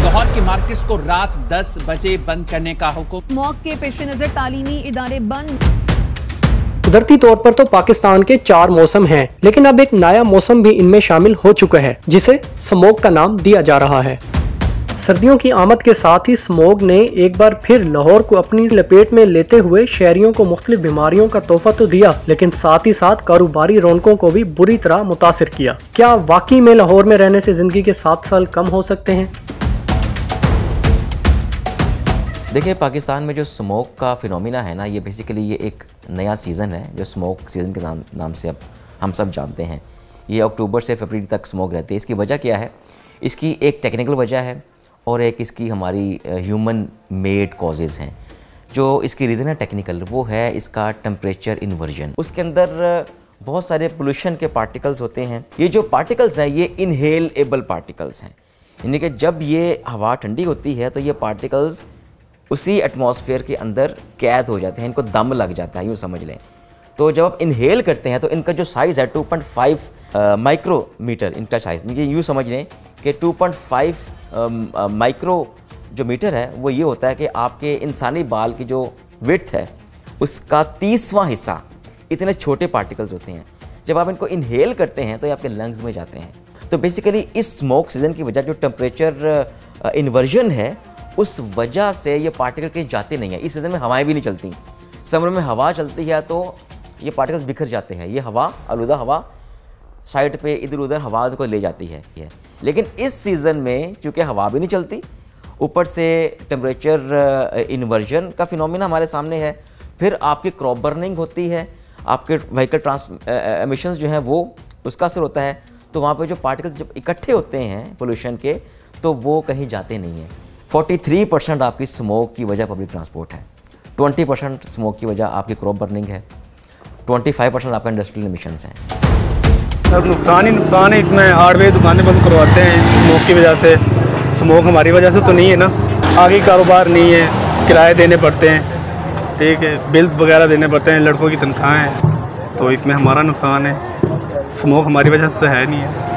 लाहौर की मार्केट्स को रात 10 बजे बंद करने का हुक्म। स्मॉग के पेश नजर तालीमी इदारे बंद। कुदरती तौर पर तो पाकिस्तान के 4 मौसम हैं, लेकिन अब एक नया मौसम भी इनमें शामिल हो चुका है जिसे स्मॉग का नाम दिया जा रहा है। सर्दियों की आमद के साथ ही स्मॉग ने एक बार फिर लाहौर को अपनी लपेट में लेते हुए शहरियों को मुख्तलिफ बीमारियों का तोहफा तो दिया, लेकिन साथ ही साथ कारोबारी रौनकों को भी बुरी तरह मुतासिर किया। क्या वाकई में लाहौर में रहने से जिंदगी के 7 साल कम हो सकते हैं? देखिए, पाकिस्तान में जो स्मोक का फिनोमिना है ना, ये बेसिकली ये एक नया सीज़न है जो स्मोक सीज़न के नाम से अब हम सब जानते हैं। ये अक्टूबर से फरवरी तक स्मोक रहती है। इसकी वजह क्या है? इसकी एक टेक्निकल वजह है और एक इसकी हमारी ह्यूमन मेड कॉजेज़ हैं। जो इसकी रीज़न है टेक्निकल, वो है इसका टेम्परेचर इन्वर्जन। उसके अंदर बहुत सारे पोल्यूशन के पार्टिकल्स होते हैं। ये जो पार्टिकल्स हैं ये इनहेलेबल पार्टिकल्स हैं, यानी कि जब ये हवा ठंडी होती है तो ये पार्टिकल्स उसी एटमॉस्फेयर के अंदर कैद हो जाते हैं, इनको दम लग जाता है, यूँ समझ लें। तो जब आप इनहेल करते हैं तो इनका जो साइज़ है 2.5 माइक्रोमीटर इनका साइज़, ये यूँ समझ लें कि 2.5 माइक्रो जो मीटर है वो ये होता है कि आपके इंसानी बाल की जो विड्थ है उसका 30वां हिस्सा इतने छोटे पार्टिकल्स होते हैं। जब आप इनको इनहेल करते हैं तो ये आपके लंग्स में जाते हैं। तो बेसिकली इस स्मोक सीज़न की वजह जो टेम्परेचर इन्वर्जन है उस वजह से ये पार्टिकल कहीं जाते नहीं हैं। इस सीज़न में हवाएं भी नहीं चलती। समर में हवा चलती है तो ये पार्टिकल्स बिखर जाते हैं। ये हवा, आलूदा हवा साइड पे इधर उधर हवा को ले जाती है। लेकिन इस सीज़न में चूँकि हवा भी नहीं चलती, ऊपर से टेम्परेचर इन्वर्जन का फिनोमिना हमारे सामने है, फिर आपकी क्रॉप बर्निंग होती है, आपके व्हीकल एमिशंस जो हैं वो उसका असर होता है। तो वहाँ पे जो पार्टिकल्स जब इकट्ठे होते हैं पोल्यूशन के तो वो कहीं जाते नहीं हैं। 43% आपकी स्मोक की वजह पब्लिक ट्रांसपोर्ट है, 20% स्मोक की वजह आपकी क्रॉप बर्निंग है, 25% आपका इंडस्ट्रियल एमिशंस हैं। अब नुकसान ही नुकसान है इसमें। हार्डवेयर दुकानें बंद करवाते हैं स्मोक की वजह से। स्मोक हमारी वजह से तो नहीं है ना, आगे कारोबार नहीं है, किराए देने पड़ते हैं, ठीक है, बिल वगैरह देने पड़ते हैं, लड़कों की तनख्वाहें हैं, तो इसमें हमारा नुकसान है। स्मोक हमारी वजह से है नहीं है।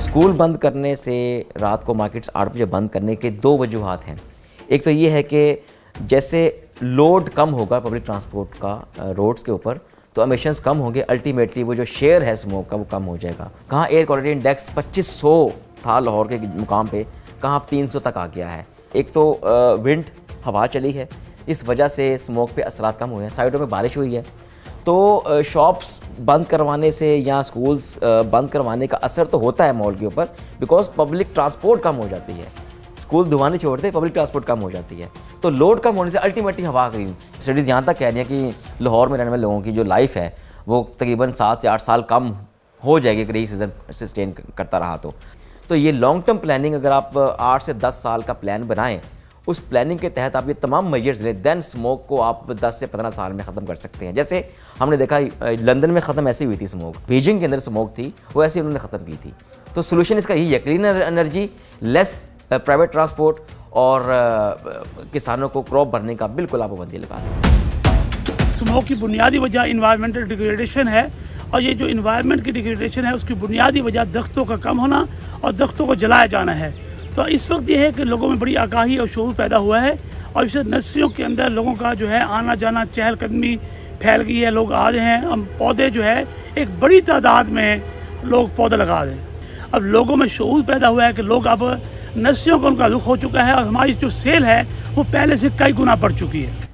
स्कूल बंद करने से रात को मार्केट्स 8 बजे बंद करने के 2 वजूहात हैं। एक तो ये है कि जैसे लोड कम होगा पब्लिक ट्रांसपोर्ट का रोड्स के ऊपर तो एमिशंस कम होंगे, अल्टीमेटली वो जो शेयर है स्मोक का वो कम हो जाएगा। कहाँ एयर क्वालिटी इंडेक्स 2500 था लाहौर के मुकाम पे, कहाँ अब 300 तक आ गया है। एक तो विंड हवा चली है, इस वजह से स्मोक पे असरात कम हुए हैं। साइडों में बारिश हुई है तो शॉप्स बंद करवाने से या स्कूल्स बंद करवाने का असर तो होता है मॉल के ऊपर, बिकॉज पब्लिक ट्रांसपोर्ट कम हो जाती है। स्कूल धुआं छोड़ते पब्लिक ट्रांसपोर्ट कम हो जाती है, तो लोड कम होने से अल्टीमेटली हवा ग्रीन स्टडीज़ यहाँ तक कह रही हैं कि लाहौर में रहने वाले लोगों की जो लाइफ है वो तकरीबन 7 से 8 साल कम हो जाएगी अगर यही सीज़न सस्टेन करता रहा तो ये लॉन्ग टर्म प्लानिंग अगर आप 8 से 10 साल का प्लान बनाएं, उस प्लानिंग के तहत आप ये तमाम मेजर्स लें, देन स्मोक को आप 10 से 15 साल में ख़त्म कर सकते हैं। जैसे हमने देखा लंदन में ख़त्म ऐसी हुई थी स्मोक, बीजिंग के अंदर स्मोक थी वो ऐसे उन्होंने ख़त्म की थी। तो सोल्यूशन इसका यही है, cleaner energy, less private transport और किसानों को क्रॉप भरने का बिल्कुल आप पाबंदी लगा दें। स्मोक की बुनियादी वजह इन्वायरमेंटल डिग्रेडेशन है और ये जो इन्वायरमेंट की डिग्रेडेशन है उसकी बुनियादी वजह दरख्तों का कम होना और दरख्तों को जलाया जाना है। तो इस वक्त ये है कि लोगों में बड़ी आगाही और शऊर पैदा हुआ है और इससे नर्सरियों के अंदर लोगों का जो है आना जाना चहलकदमी फैल गई है। लोग आ रहे हैं, हम पौधे जो है एक बड़ी तादाद में लोग पौधे लगा रहे हैं। अब लोगों में शऊर पैदा हुआ है कि लोग अब नर्सरियों का उनका रुख हो चुका है और हमारी जो सेल है वो पहले से कई गुना बढ़ चुकी है।